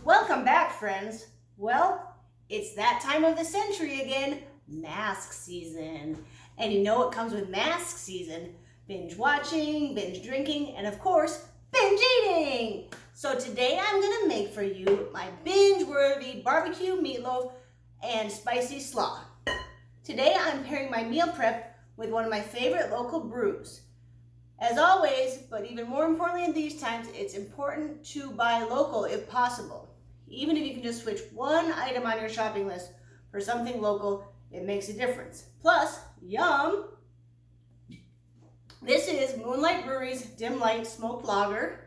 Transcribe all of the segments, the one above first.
Welcome back, friends. Well, it's that time of the century again, mask season. And you know what comes with mask season? Binge watching, binge drinking, and of course, binge eating. So today I'm gonna make for you my binge-worthy barbecue meatloaf and spicy slaw. Today I'm pairing my meal prep with one of my favorite local brews. As always, but even more importantly in these times, it's important to buy local if possible. Even if you can just switch one item on your shopping list for something local, it makes a difference. Plus, yum! This is Moonlight Brewery's Dim Light Smoked Lager.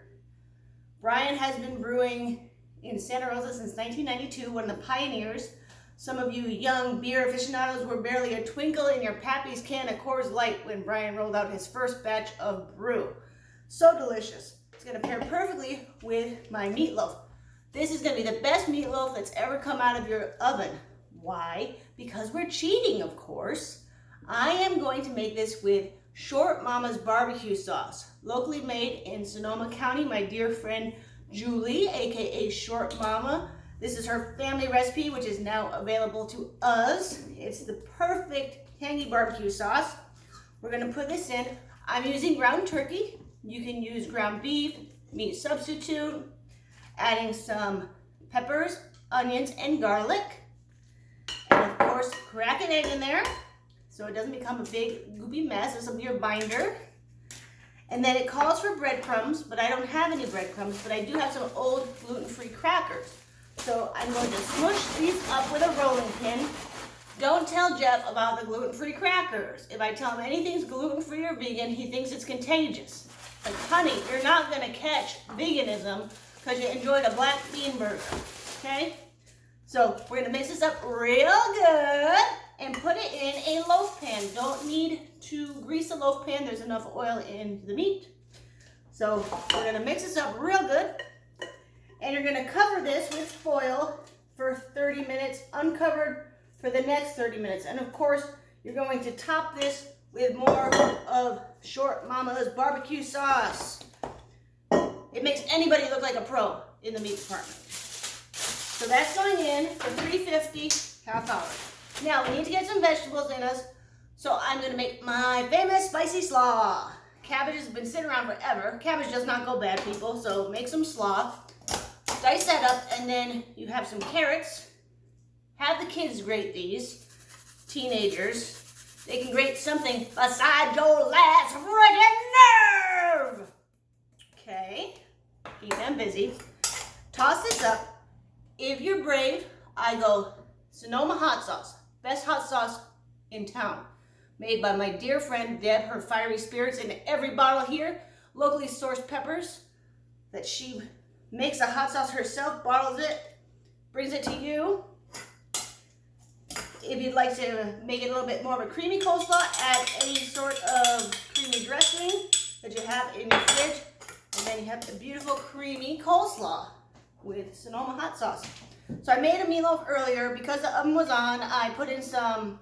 Brian has been brewing in Santa Rosa since 1992, one of the pioneers. Some of you young beer aficionados were barely a twinkle in your Pappy's can of Coors Light when Brian rolled out his first batch of brew. So delicious. It's going to pair perfectly with my meatloaf. This is going to be the best meatloaf that's ever come out of your oven. Why? Because we're cheating, of course. I am going to make this with Short Mama's barbecue sauce, locally made in Sonoma County. My dear friend Julie, aka Short Mama. This is her family recipe, which is now available to us. It's the perfect tangy barbecue sauce. We're going to put this in. I'm using ground turkey. You can use ground beef, meat substitute, adding some peppers, onions, and garlic. And of course, crack an egg in there so it doesn't become a big goopy mess. This will be your binder. And then it calls for breadcrumbs, but I don't have any breadcrumbs, but I do have some old gluten-free crackers. So I'm going to smush these up with a rolling pin. Don't tell Jeff about the gluten-free crackers. If I tell him anything's gluten-free or vegan, he thinks it's contagious. Like, honey, you're not gonna catch veganism because you enjoyed a black bean burger, okay? So we're gonna mix this up real good and put it in a loaf pan. Don't need to grease a loaf pan. There's enough oil in the meat. So we're gonna mix this up real good. And you're gonna cover this with foil for 30 minutes, uncovered for the next 30 minutes. And of course, you're going to top this with more of Short Mama's barbecue sauce. It makes anybody look like a pro in the meat department. So that's going in for 350, half hour. Now we need to get some vegetables in us. So I'm gonna make my famous spicy slaw. Cabbage has been sitting around forever. Cabbage does not go bad, people, so make some slaw. Dice that up, and then you have some carrots. Have the kids grate these, teenagers. They can grate something besides your last friggin' nerve. Okay, keep them busy. Toss this up. If you're brave, I go Sonoma hot sauce. Best hot sauce in town. Made by my dear friend Deb, her fiery spirits in every bottle here. Locally sourced peppers that she makes a hot sauce herself, bottles it, brings it to you. If you'd like to make it a little bit more of a creamy coleslaw, add any sort of creamy dressing that you have in your fridge. And then you have the beautiful creamy coleslaw with Sonoma hot sauce. So I made a meatloaf earlier. Because the oven was on, I put in some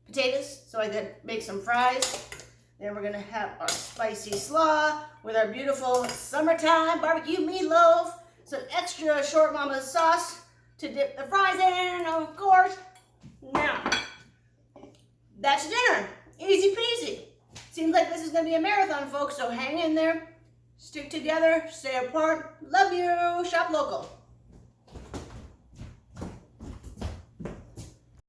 potatoes so I could make some fries. Then we're gonna have our spicy slaw with our beautiful summertime barbecue meatloaf. Some extra Short Mama's sauce to dip the fries in, of course. Now, that's dinner. Easy peasy. Seems like this is gonna be a marathon, folks, so hang in there. Stick together, stay apart. Love you. Shop local.